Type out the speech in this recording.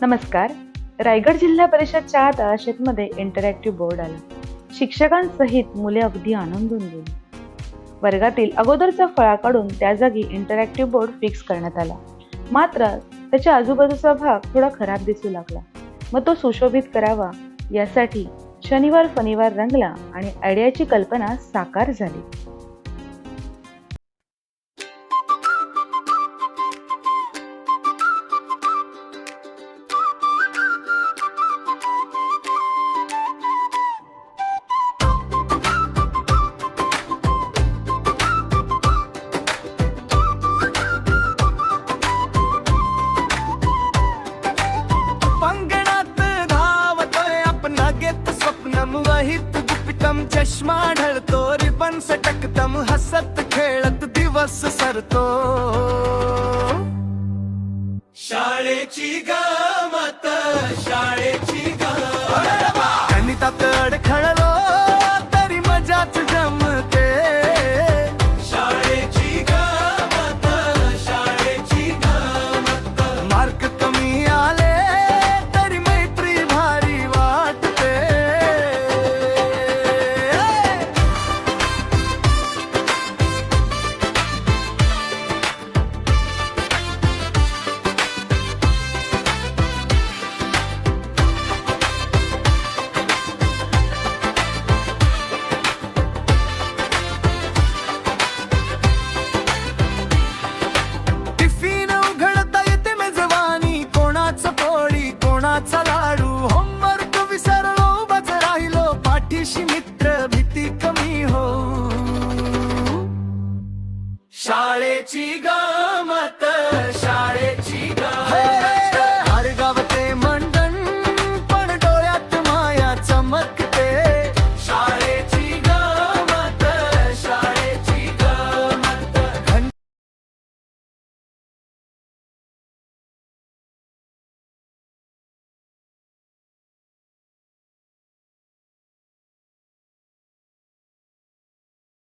नमस्कार. रायगड जिल्हा परिषदच्या तळाशेतमध्ये interactive board आला. शिक्षकांसहित मुले अगदी आनंदून गेली. वर्गातील अगोदरचा फळा काढून त्या जागी इंटरॅक्टिव्ह बोर्ड फिक्स करण्यात आला. मात्र त्याच्या आजूबाजूचा भाग थोडा खराब दिसू लागला. मग तो सुशोभित करावा यासाठी शनिवार फनिवार रंगला आणि आयडियाची कल्पना साकार झाली. पंगणात धावतोय अपना घेत स्वप्नम वहित गुपितम चष्मा ढळतो रिबन सटकतम हसत खेळत दिवस सरतो. शाळेची गमत शाळेची गमत गणितात अडखळ